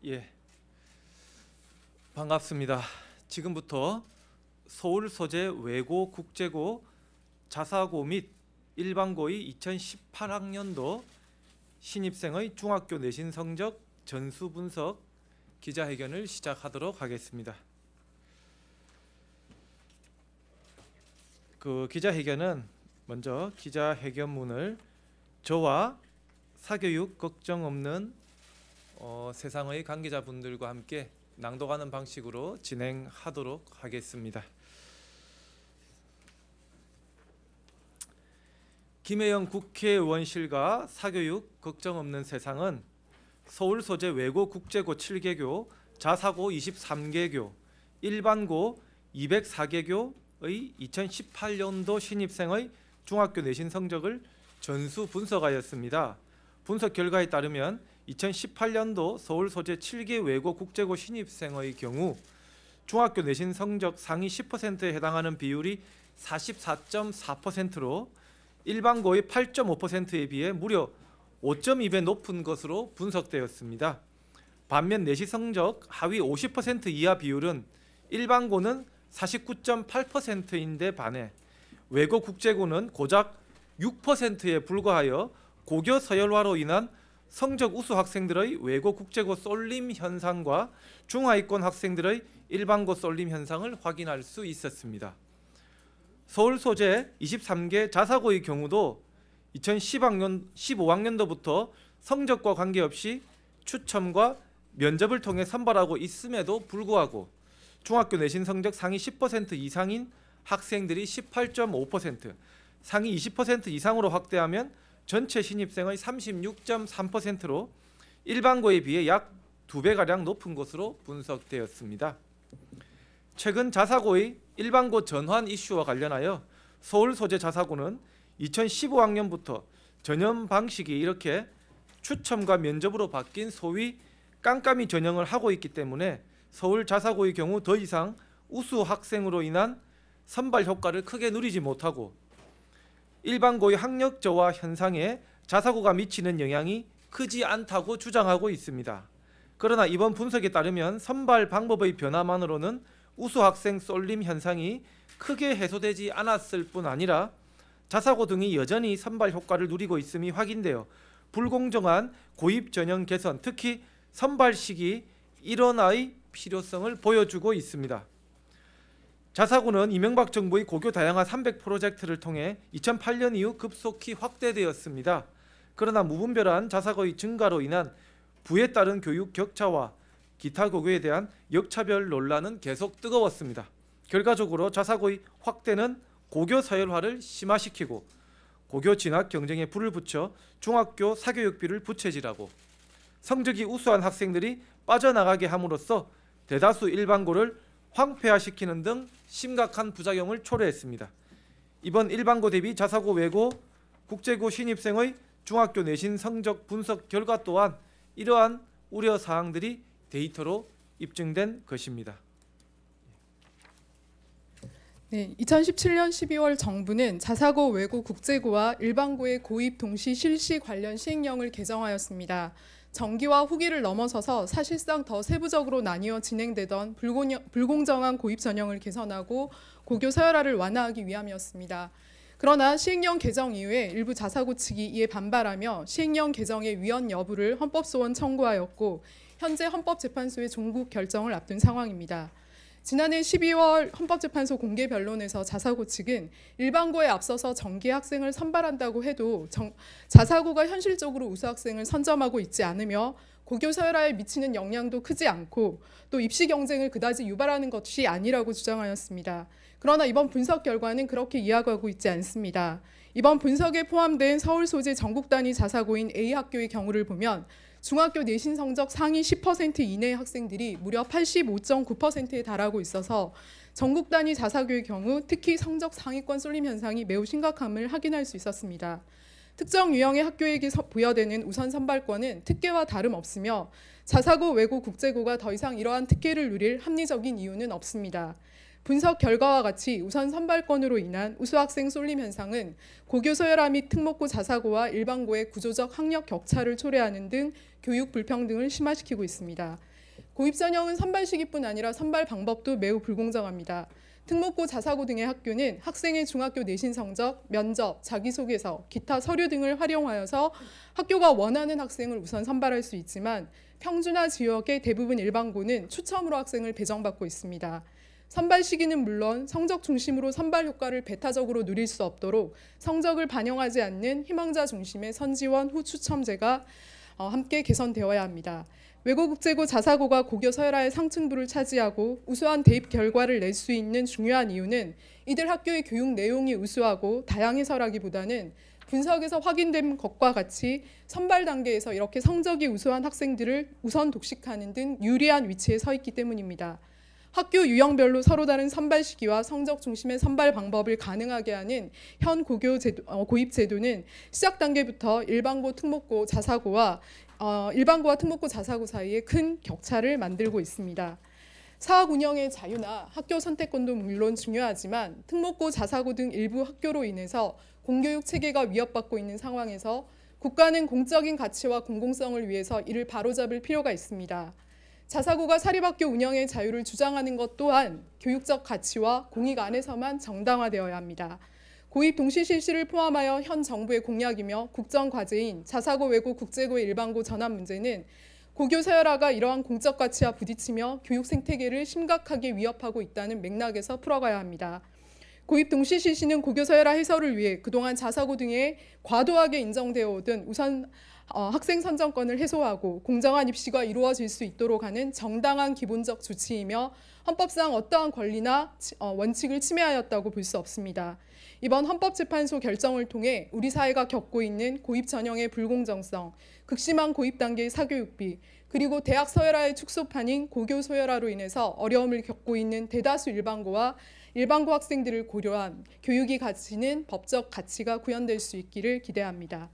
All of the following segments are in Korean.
예, 반갑습니다. 지금부터 서울 소재 외고 국제고 자사고 및 일반고의 2018학년도 신입생의 중학교 내신 성적 전수 분석 기자회견을 시작하도록 하겠습니다. 그 기자회견은 먼저 기자회견문을 저와 사교육 걱정 없는 세상의 관계자분들과 함께 낭독하는 방식으로 진행하도록 하겠습니다. 김혜영 국회의원실과 사교육 걱정 없는 세상은 서울 소재 외고 국제고 7개교, 자사고 23개교, 일반고 204개교의 2018년도 신입생의 중학교 내신 성적을 전수 분석하였습니다. 분석 결과에 따르면 2018년도 서울 소재 7개 외고 국제고 신입생의 경우 중학교 내신 성적 상위 10%에 해당하는 비율이 44.4%로 일반고의 8.5%에 비해 무려 5.2배 높은 것으로 분석되었습니다. 반면 내신 성적 하위 50% 이하 비율은 일반고는 49.8%인데 반해 외고 국제고는 고작 6%에 불과하여 고교 서열화로 인한 성적 우수 학생들의 외고 국제고 쏠림 현상과 중하위권 학생들의 일반고 쏠림 현상을 확인할 수 있었습니다. 서울 소재 23개 자사고의 경우도 2015학년도부터 성적과 관계없이 추첨과 면접을 통해 선발하고 있음에도 불구하고 중학교 내신 성적 상위 10% 이상인 학생들이 18.5%, 상위 20% 이상으로 확대하면 전체 신입생의 36.3%로 일반고에 비해 약 2배가량 높은 것으로 분석되었습니다. 최근 자사고의 일반고 전환 이슈와 관련하여 서울 소재 자사고는 2015학년부터 전형 방식이 이렇게 추첨과 면접으로 바뀐 소위 깜깜이 전형을 하고 있기 때문에 서울 자사고의 경우 더 이상 우수 학생으로 인한 선발 효과를 크게 누리지 못하고 일반고의 학력 저하 현상에 자사고가 미치는 영향이 크지 않다고 주장하고 있습니다. 그러나 이번 분석에 따르면 선발 방법의 변화만으로는 우수 학생 쏠림 현상이 크게 해소되지 않았을 뿐 아니라 자사고 등이 여전히 선발 효과를 누리고 있음이 확인되어 불공정한 고입 전형 개선, 특히 선발 시기 일원화의 필요성을 보여주고 있습니다. 자사고는 이명박 정부의 고교 다양화 300 프로젝트를 통해 2008년 이후 급속히 확대되었습니다. 그러나 무분별한 자사고의 증가로 인한 부에 따른 교육 격차와 기타 고교에 대한 역차별 논란은 계속 뜨거웠습니다. 결과적으로 자사고의 확대는 고교 서열화를 심화시키고 고교 진학 경쟁에 불을 붙여 중학교 사교육비를 부채질하고 성적이 우수한 학생들이 빠져나가게 함으로써 대다수 일반고를 황폐화시키는 등 심각한 부작용을 초래했습니다. 이번 일반고 대비 자사고 외고 국제고 신입생의 중학교 내신 성적 분석 결과 또한 이러한 우려 사항들이 데이터로 입증된 것입니다. 네, 2017년 12월 정부는 자사고 외고 국제고와 일반고의 고입 동시 실시 관련 시행령을 개정하였습니다. 정기와 후기를 넘어서서 사실상 더 세부적으로 나뉘어 진행되던 불공정한 고입 전형을 개선하고 고교 서열화를 완화하기 위함이었습니다. 그러나 시행령 개정 이후에 일부 자사고 측이 이에 반발하며 시행령 개정의 위헌 여부를 헌법소원 청구하였고 현재 헌법재판소의 종국 결정을 앞둔 상황입니다. 지난해 12월 헌법재판소 공개 변론에서 자사고 측은 일반고에 앞서서 정기 학생을 선발한다고 해도 자사고가 현실적으로 우수 학생을 선점하고 있지 않으며 고교 서열화에 미치는 영향도 크지 않고 또 입시 경쟁을 그다지 유발하는 것이 아니라고 주장하였습니다. 그러나 이번 분석 결과는 그렇게 이해하고 있지 않습니다. 이번 분석에 포함된 서울 소재 전국 단위 자사고인 A학교의 경우를 보면 중학교 내신 성적 상위 10% 이내의 학생들이 무려 85.9%에 달하고 있어서 전국 단위 자사고의 경우 특히 성적 상위권 쏠림 현상이 매우 심각함을 확인할 수 있었습니다. 특정 유형의 학교에게 부여되는 우선 선발권은 특례와 다름없으며 자사고 외고 국제고가 더 이상 이러한 특례를 누릴 합리적인 이유는 없습니다. 분석 결과와 같이 우선 선발권으로 인한 우수학생 쏠림 현상은 고교 서열화 및 특목고 자사고와 일반고의 구조적 학력 격차를 초래하는 등 교육 불평등을 심화시키고 있습니다. 고입 전형은 선발 시기뿐 아니라 선발 방법도 매우 불공정합니다. 특목고, 자사고 등의 학교는 학생의 중학교 내신 성적, 면접, 자기소개서, 기타 서류 등을 활용하여서 학교가 원하는 학생을 우선 선발할 수 있지만 평준화 지역의 대부분 일반고는 추첨으로 학생을 배정받고 있습니다. 선발 시기는 물론 성적 중심으로 선발 효과를 배타적으로 누릴 수 없도록 성적을 반영하지 않는 희망자 중심의 선지원 후 추첨제가 함께 개선되어야 합니다. 외고국제고 자사고가 고교 서열화의 상층부를 차지하고 우수한 대입 결과를 낼 수 있는 중요한 이유는 이들 학교의 교육 내용이 우수하고 다양해서라기보다는 분석에서 확인된 것과 같이 선발 단계에서 이렇게 성적이 우수한 학생들을 우선 독식하는 등 유리한 위치에 서 있기 때문입니다. 학교 유형별로 서로 다른 선발 시기와 성적 중심의 선발 방법을 가능하게 하는 현 고입 제도는 시작 단계부터 일반고, 특목고, 자사고와 일반고와 특목고, 자사고 사이에 큰 격차를 만들고 있습니다. 사학 운영의 자유나 학교 선택권도 물론 중요하지만 특목고, 자사고 등 일부 학교로 인해서 공교육 체계가 위협받고 있는 상황에서 국가는 공적인 가치와 공공성을 위해서 이를 바로잡을 필요가 있습니다. 자사고가 사립학교 운영의 자유를 주장하는 것 또한 교육적 가치와 공익 안에서만 정당화되어야 합니다. 고입 동시 실시를 포함하여 현 정부의 공약이며 국정 과제인 자사고 외고 국제고 일반고 전환 문제는 고교 서열화가 이러한 공적 가치와 부딪히며 교육 생태계를 심각하게 위협하고 있다는 맥락에서 풀어가야 합니다. 고입 동시 실시는 고교 서열화 해소를 위해 그동안 자사고 등에 과도하게 인정되어 오던 우선 학생 선정권을 해소하고 공정한 입시가 이루어질 수 있도록 하는 정당한 기본적 조치이며 헌법상 어떠한 권리나 원칙을 침해하였다고 볼 수 없습니다. 이번 헌법재판소 결정을 통해 우리 사회가 겪고 있는 고입 전형의 불공정성, 극심한 고입 단계의 사교육비, 그리고 대학 서열화의 축소판인 고교 서열화로 인해서 어려움을 겪고 있는 대다수 일반고와 일반고 학생들을 고려한 교육이 가지는 법적 가치가 구현될 수 있기를 기대합니다.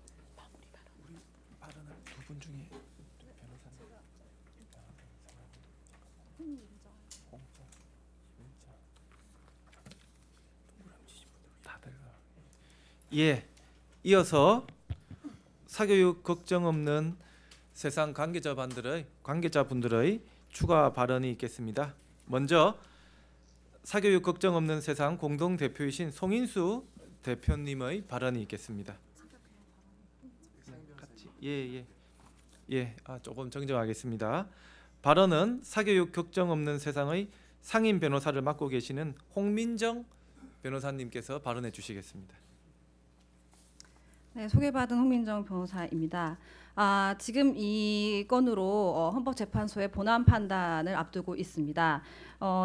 분 중에 예, 이어서 사교육 걱정 없는 세상 관계자분들의 추가 발언이 있겠습니다. 먼저 사교육 걱정 없는 세상 공동 대표이신 송인수 대표님의 발언이 있겠습니다. 조금 정정하겠습니다. 발언은 사교육 걱정 없는 세상의 상임 변호사를 맡고 계시는 홍민정 변호사님께서 발언해 주시겠습니다. 네, 소개받은 홍민정 변호사입니다. 지금 이 건으로 헌법재판소의 본안 판단을 앞두고 있습니다.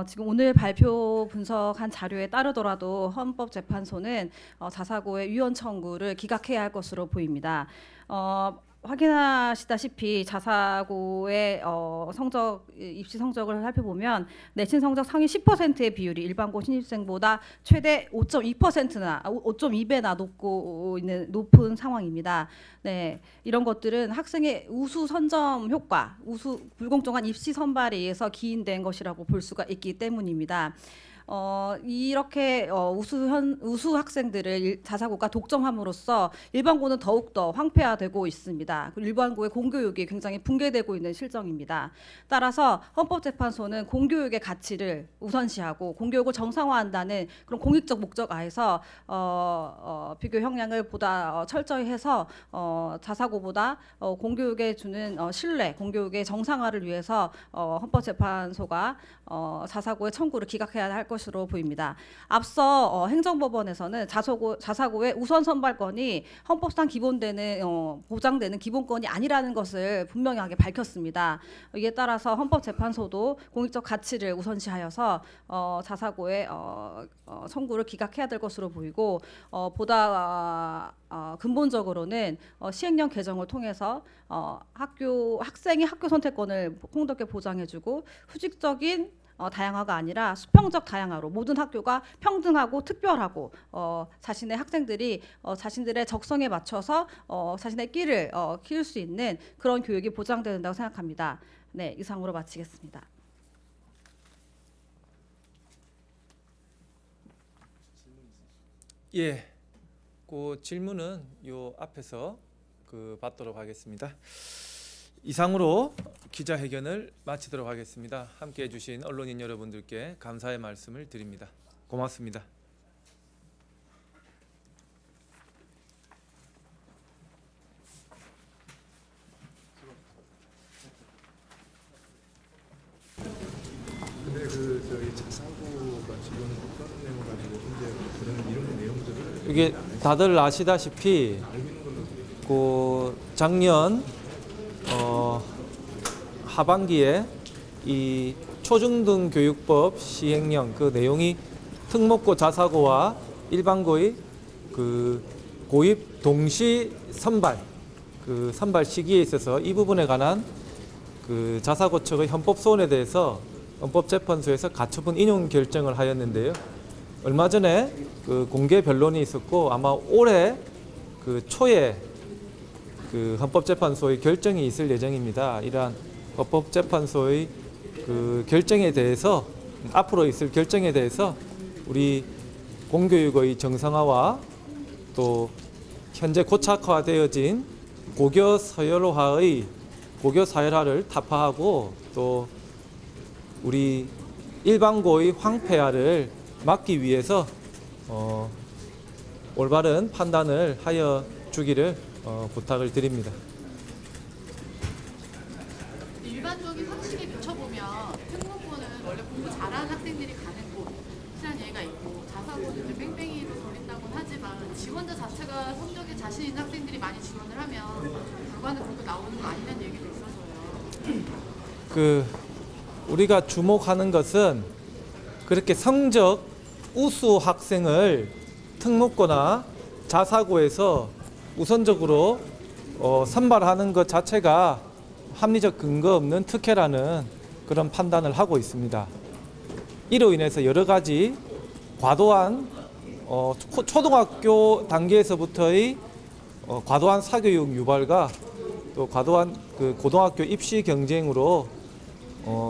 지금 오늘 발표 분석한 자료에 따르더라도 헌법재판소는 자사고의 위헌 청구를 기각해야 할 것으로 보입니다. 확인하시다시피 자사고의 입시 성적을 살펴보면 내신 성적 상위 10%의 비율이 일반고 신입생보다 최대 5.2%나 5.2배나 높은 상황입니다. 네, 이런 것들은 학생의 우수 선점 효과, 불공정한 입시 선발에 의해서 기인된 것이라고 볼 수가 있기 때문입니다. 이렇게 우수 학생들을 자사고가 독점함으로써 일반고는 더욱더 황폐화되고 있습니다. 일반고의 공교육이 굉장히 붕괴되고 있는 실정입니다. 따라서 헌법재판소는 공교육의 가치를 우선시하고 공교육을 정상화한다는 그런 공익적 목적 하에서 비교 형량을 보다 철저히 해서 자사고보다 공교육에 주는 신뢰, 공교육의 정상화를 위해서 헌법재판소가 자사고의 청구를 기각해야 할 것으로 보입니다. 앞서 행정법원에서는 자사고의 우선 선발권이 헌법상 보장되는 기본권이 아니라는 것을 분명하게 밝혔습니다. 이에 따라서 헌법재판소도 공익적 가치를 우선시하여서 자사고의 청구를 기각해야 될 것으로 보이고 보다 근본적으로는 시행령 개정을 통해서 학생이 학교 선택권을 풍족하게 보장해주고 수직적인 다양화가 아니라 수평적 다양화로 모든 학교가 평등하고 특별하고 자신의 학생들이 자신들의 적성에 맞춰서 자신의 끼를 키울 수 있는 그런 교육이 보장된다고 생각합니다. 네, 이상으로 마치겠습니다. 예, 그 질문은 요 앞에서 받도록 하겠습니다. 이상으로 기자회견을 마치도록 하겠습니다. 함께해 주신 언론인 여러분들께 감사의 말씀을 드립니다. 고맙습니다. 근데 저희 자사고가 지금 어떤 내용 가지고 현재 그런 이런 내용들을 이게 다들 아시다시피 그 작년 하반기에 이 초중등 교육법 시행령 그 내용이 특목고 자사고와 일반고의 그 고입 동시 선발 그 선발 시기에 있어서 이 부분에 관한 그 자사고 측의 헌법 소원에 대해서 헌법재판소에서 가처분 인용 결정을 하였는데요. 얼마 전에 그 공개 변론이 있었고 아마 올해 그 초에 그 헌법재판소의 결정이 있을 예정입니다. 이러한 헌법재판소의 그 결정에 대해서 앞으로 있을 결정에 대해서 우리 공교육의 정상화와 또 현재 고착화되어진 고교 서열화를 타파하고 또 우리 일반고의 황폐화를 막기 위해서 올바른 판단을 하여 주기를 부탁을 드립니다. 일반적인 상식에 비춰보면 특목고는 원래 공부 잘하는 학생들이 가는 곳이라는 얘기가 있고 자사고는 이제 뺑뺑이로 돌린다고는 하지만 지원자 자체가 성적에 자신 있는 학생들이 많이 지원을 하면 결과는 그렇게 나오는 거 아니냐는 얘기도 있어서요. 우리가 주목하는 것은 그렇게 성적 우수 학생을 특목고나 자사고에서 우선적으로 선발하는 것 자체가 합리적 근거 없는 특혜라는 그런 판단을 하고 있습니다. 이로 인해서 여러 가지 과도한 초등학교 단계에서부터의 과도한 사교육 유발과 또 과도한 그 고등학교 입시 경쟁으로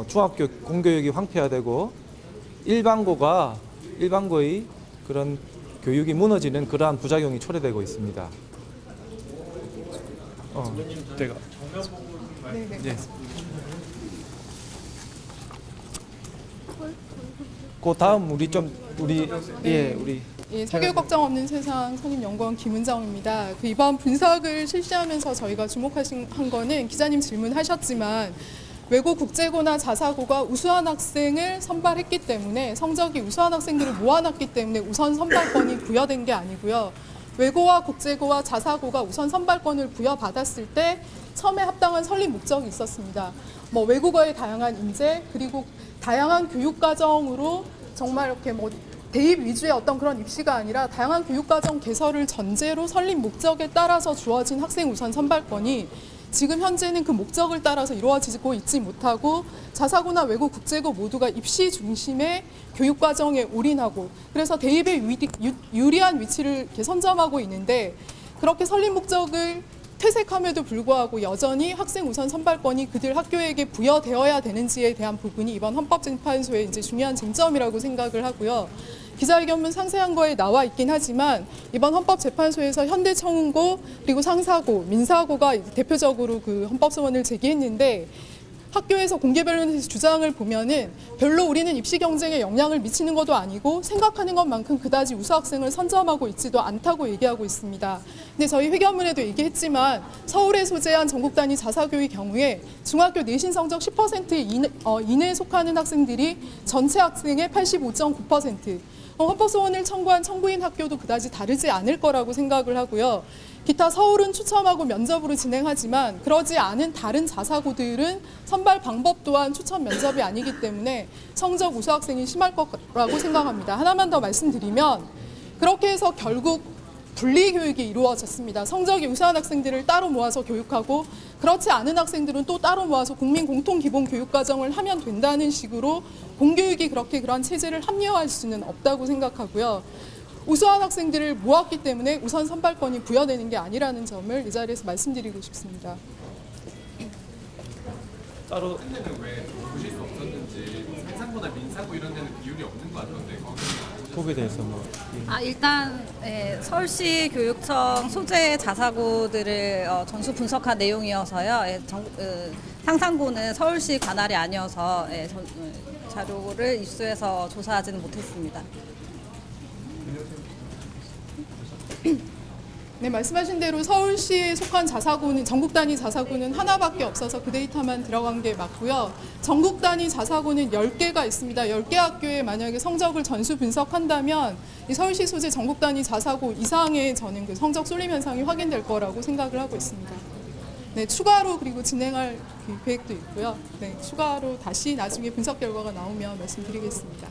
중학교 공교육이 황폐화되고 일반고의 그런 교육이 무너지는 그러한 부작용이 초래되고 있습니다. 제가 네. 그 다음 우리 사교육 걱정 없는 세상 선임연구원 김은정입니다. 이번 분석을 실시하면서 저희가 주목한 거는 기자님 질문하셨지만 외고 국제고나 자사고가 우수한 학생을 선발했기 때문에 성적이 우수한 학생들을 모아놨기 때문에 우선 선발권이 부여된 게 아니고요. 외고와 국제고와 자사고가 우선 선발권을 부여받았을 때 처음에 합당한 설립 목적이 있었습니다. 외국어의 다양한 인재 그리고 다양한 교육 과정으로 정말 이렇게 대입 위주의 어떤 그런 입시가 아니라 다양한 교육 과정 개설을 전제로 설립 목적에 따라서 주어진 학생 우선 선발권이 지금 현재는 그 목적을 따라서 이루어지고 있지 못하고 자사고나 외고 국제고 모두가 입시 중심의 교육 과정에 올인하고 그래서 대입에 유리한 위치를 이렇게 선점하고 있는데 그렇게 설립 목적을 퇴색함에도 불구하고 여전히 학생 우선 선발권이 그들 학교에게 부여되어야 되는지에 대한 부분이 이번 헌법재판소의 이제 중요한 쟁점이라고 생각을 하고요. 기자회견문 상세한 거에 나와 있긴 하지만 이번 헌법재판소에서 현대청운고 그리고 상사고, 민사고가 대표적으로 그 헌법소원을 제기했는데 학교에서 공개 변론에서 주장을 보면은 별로 우리는 입시 경쟁에 영향을 미치는 것도 아니고 생각하는 것만큼 그다지 우수 학생을 선점하고 있지도 않다고 얘기하고 있습니다. 근데 저희 회견문에도 얘기했지만 서울에 소재한 전국 단위 자사교의 경우에 중학교 내신 성적 10% 이내에 속하는 학생들이 전체 학생의 85.9%, 헌법소원을 청구한 청구인 학교도 그다지 다르지 않을 거라고 생각을 하고요. 기타 서울은 추첨하고 면접으로 진행하지만 그러지 않은 다른 자사고들은 선발 방법 또한 추첨 면접이 아니기 때문에 성적 우수 학생이 심할 거라고 생각합니다. 하나만 더 말씀드리면 그렇게 해서 결국 분리교육이 이루어졌습니다. 성적이 우수한 학생들을 따로 모아서 교육하고 그렇지 않은 학생들은 또 따로 모아서 국민 공통 기본 교육 과정을 하면 된다는 식으로 공교육이 그렇게 그런 체제를 합리화할 수는 없다고 생각하고요. 우수한 학생들을 모았기 때문에 우선 선발권이 부여되는 게 아니라는 점을 이 자리에서 말씀드리고 싶습니다. 따로 같은 데는 왜 보실 수 없었는지 상상고나 민사고 이런 데는 비율이 없는 것 같던데 거기에 대해서 뭐 일단 서울시 교육청 소재 자사고들을 전수 분석한 내용이어서요. 상상고는 서울시 관할이 아니어서 자료를 입수해서 조사하지는 못했습니다. 네, 말씀하신 대로 서울시에 속한 자사고는 전국 단위 자사고는 하나밖에 없어서 그 데이터만 들어간 게 맞고요. 전국 단위 자사고는 10개가 있습니다. 10개 학교에 만약에 성적을 전수 분석한다면 이 서울시 소재 전국 단위 자사고 이상의 저는 그 성적 쏠림 현상이 확인될 거라고 생각을 하고 있습니다. 네, 추가로 그리고 진행할 계획도 있고요. 네, 추가로 다시 나중에 분석 결과가 나오면 말씀드리겠습니다.